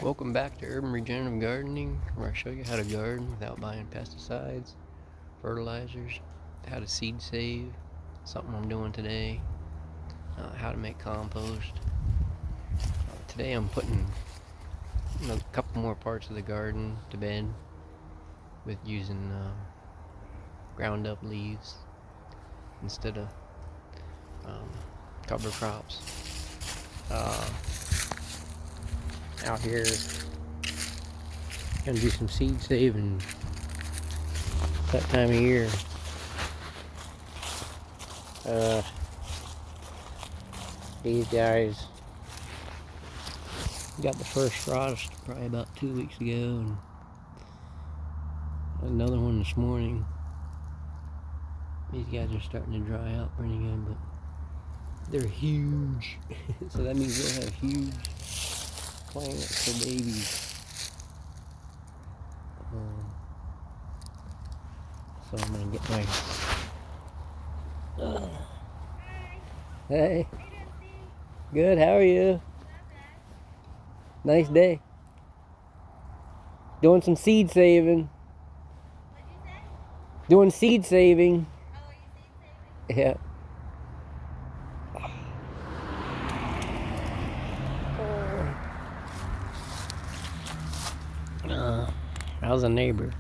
Welcome back to Urban Regenerative Gardening, where I show you how to garden without buying pesticides, fertilizers, how to seed save, something I'm doing today, how to make compost. Today I'm putting a couple more parts of the garden to bed with using ground up leaves instead of cover crops. Out here, gonna do some seed saving that time of year. These guys got the first frost probably about 2 weeks ago, and another one this morning. These guys are starting to dry out pretty good, but they're huge. So that means we'll have huge plants for babies. So I'm gonna get my. Hey. Good. How are you? Nice day. Doing some seed saving. What'd you say? Doing seed saving. Oh, are you seed saving? Yeah. How's a neighbor?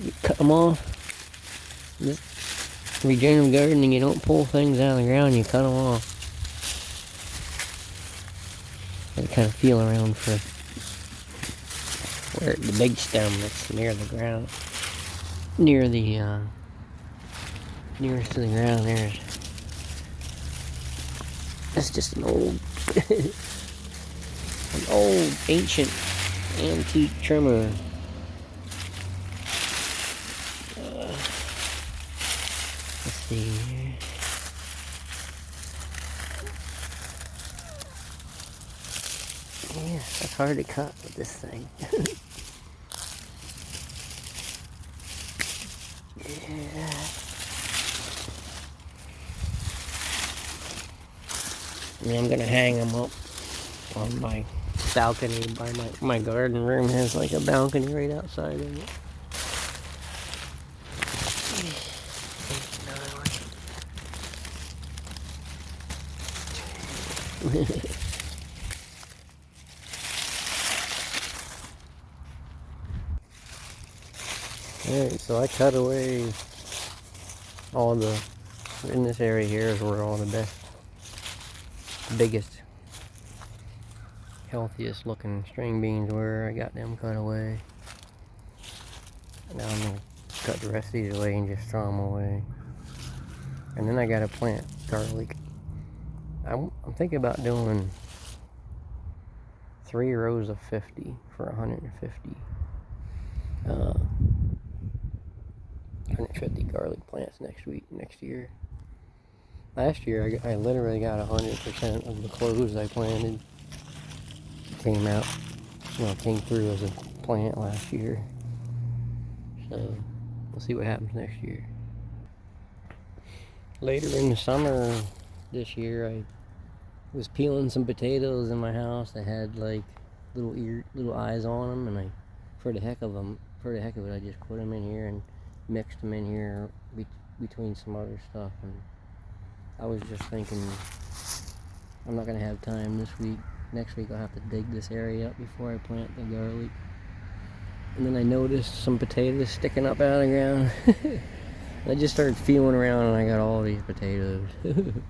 You cut them off. This regenerative gardening, you don't pull things out of the ground, you cut them off. Gotta kind of feel around for where the big stem that's near the ground, near the nearest to the ground. That's just an old an old ancient antique trimmer. Let's see here. Yeah, that's hard to cut with this thing. Yeah. And I'm gonna hang them up on my balcony by my garden room. Has like a balcony right outside of it. Alright, so I cut away all the, in this area here is where all the biggest, healthiest looking string beans were. I got them cut away. Now I'm going to cut the rest of these away and just throw them away. And then I got to plant garlic. I'm thinking about doing 3 rows of 50 for 150. 150 garlic plants next year. Last year, I literally got 100% of the cloves I planted came through as a plant last year. So, we'll see what happens next year. Later in the summer this year, I was peeling some potatoes in my house that had like little eyes on them, and for the heck of it, I just put them in here and mixed them in here between some other stuff. And I was just thinking, I'm not gonna have time this week. Next week I'll have to dig this area up before I plant the garlic. And then I noticed some potatoes sticking up out of the ground. I just started feeling around, and I got all these potatoes. And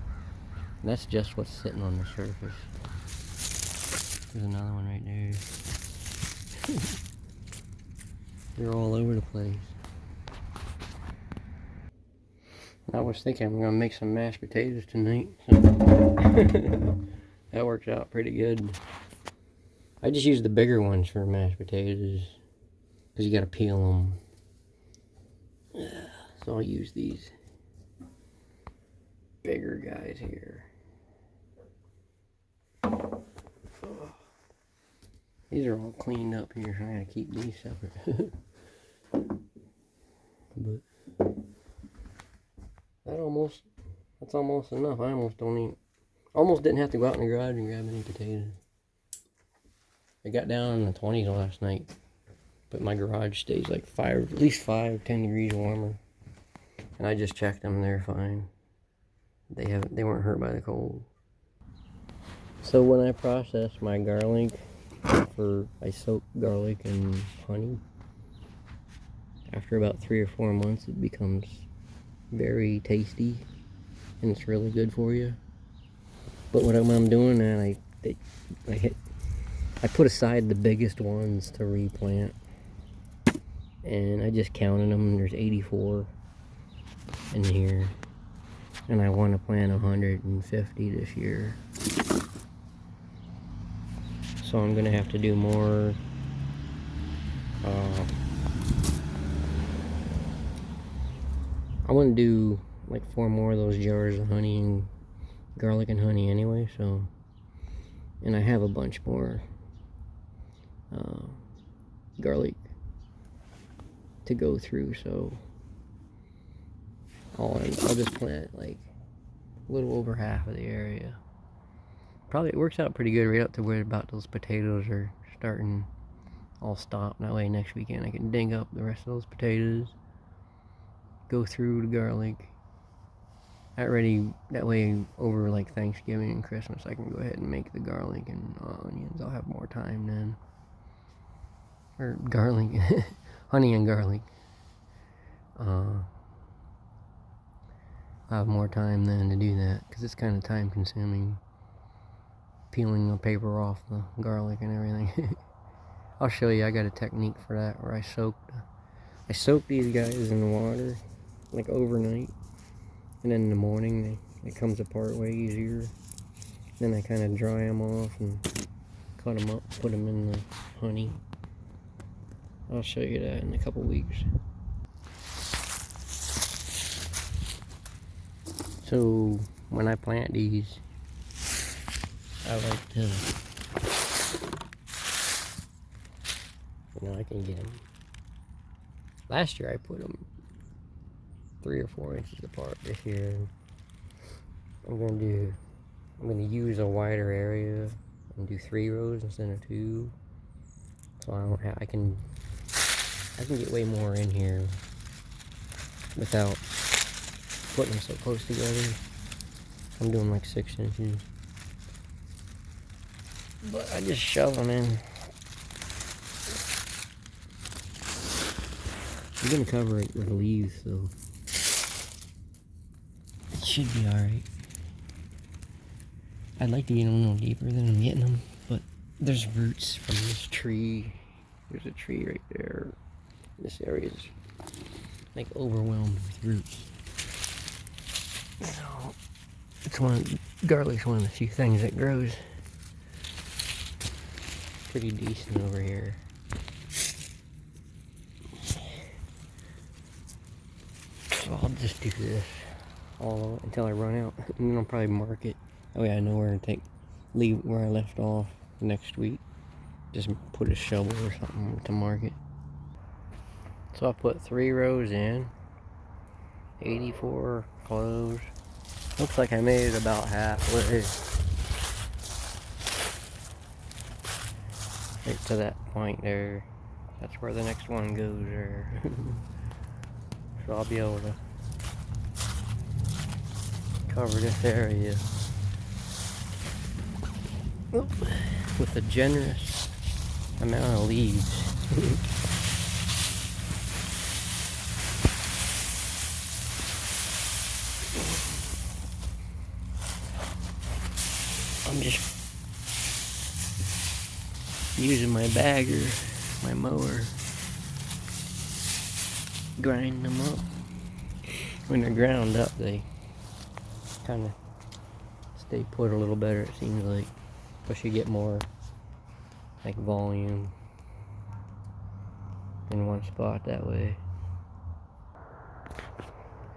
that's just what's sitting on the surface. There's another one right there. They're all over the place. I was thinking I'm gonna make some mashed potatoes tonight. So that works out pretty good. I just use the bigger ones for mashed potatoes because you gotta peel them. So I'll use these bigger guys here. These are all cleaned up here, so I gotta keep these separate. But that's almost enough. I almost don't even, Almost didn't have to go out in the garage and grab any potatoes. I got down in the 20s last night, but my garage stays like at least 10 degrees warmer. And I just checked them; they're fine. They weren't hurt by the cold. So when I process my garlic, I soak garlic in honey. After about 3 or 4 months, it becomes very tasty, and it's really good for you. But when I'm doing that, I put aside the biggest ones to replant, and I just counted them. There's 84 in here, and I want to plant 150 this year. So I'm gonna have to do more. I want to do like 4 more of those jars of honey and garlic and honey anyway. So, and I have a bunch more garlic to go through. So I'll just plant like a little over half of the area. Probably it works out pretty good right up to where about those potatoes are starting all stop. That way next weekend I can dig up the rest of those potatoes, go through the garlic. That way over like Thanksgiving and Christmas I can go ahead and make the garlic and onions. I'll have more time then. Or garlic, honey and garlic. I'll have more time then to do that, because it's kind of time consuming peeling the paper off the garlic and everything. I'll show you. I got a technique for that where I soak these guys in the water like overnight, and then in the morning it comes apart way easier. Then I kind of dry them off and cut them up, put them in the honey. I'll show you that in a couple weeks. So when I plant these, I like to, I can get them. Last year I put them 3 or 4 inches apart. This year I'm gonna use a wider area and do 3 rows instead of 2. So I can get way more in here without putting them so close together. I'm doing like 6 inches. But I just shove them in. I'm gonna cover it with leaves, so it should be alright. I'd like to get them a little deeper than I'm getting them, but there's roots from this tree. There's a tree right there. This area is like overwhelmed with roots. So garlic's one of the few things that grows pretty decent over here. So I'll just do this all until I run out, and then I'll probably mark it. That way I know where to leave where I left off next week. Just put a shovel or something to mark it. So I put 3 rows in, 84 cloves. Looks like I made it about halfway. Right to that point there. That's where the next one goes there. So I'll be able to cover this area with a generous amount of leaves. I'm just using my bagger, my mower, grind them up. When they're ground up, they kind of stay put a little better, it seems like. Plus you get more like volume in one spot that way.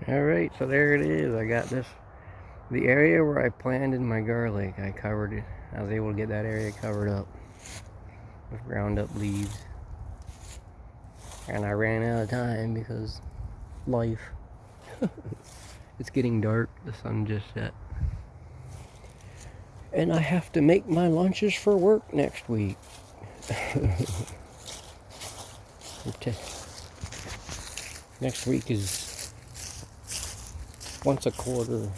Alright, so there it is. I got this. The area where I planted my garlic, I covered it. I was able to get that area covered up with ground up leaves. And I ran out of time because life. It's getting dark. The sun just set. And I have to make my lunches for work next week. Next week is once a quarter.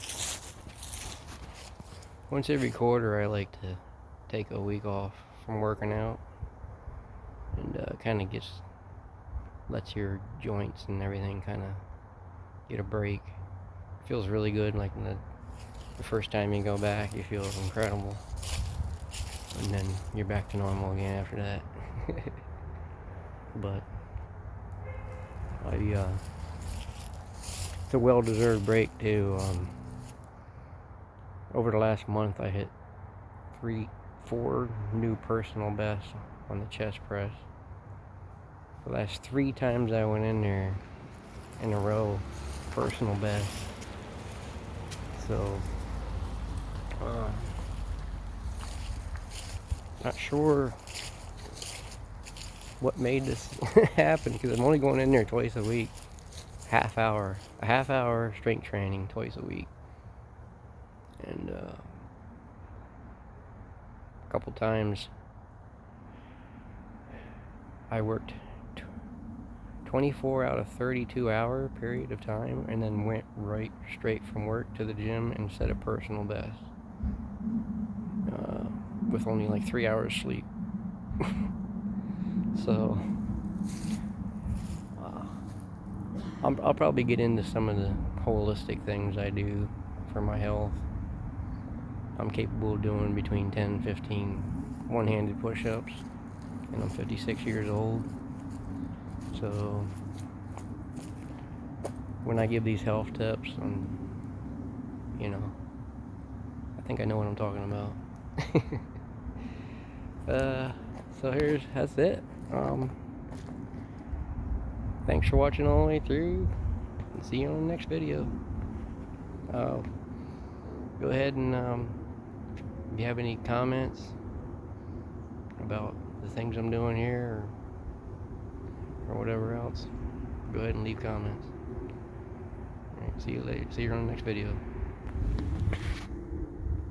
Once every quarter, I like to take a week off from working out, and kind of lets your joints and everything kind of get a break. It feels really good. Like the first time you go back, you feel incredible, and then you're back to normal again after that. But it's a well-deserved break too. Over the last month, I hit 4 new personal bests on the chest press. The last 3 times I went in there in a row, personal best. So, not sure what made this happen, because I'm only going in there twice a week. A half hour strength training twice a week. And a couple times I worked 24 out of 32 hour period of time, and then went right straight from work to the gym and set a personal best with only like 3 hours sleep. So I'll probably get into some of the holistic things I do for my health. I'm capable of doing between 10 and 15 one-handed push-ups, and I'm 56 years old. So when I give these health tips, I think I know what I'm talking about. So that's it. Thanks for watching all the way through, and see you on the next video. Go ahead and if you have any comments about the things I'm doing here, or whatever else, go ahead and leave comments. All right, see you later. See you on the next video.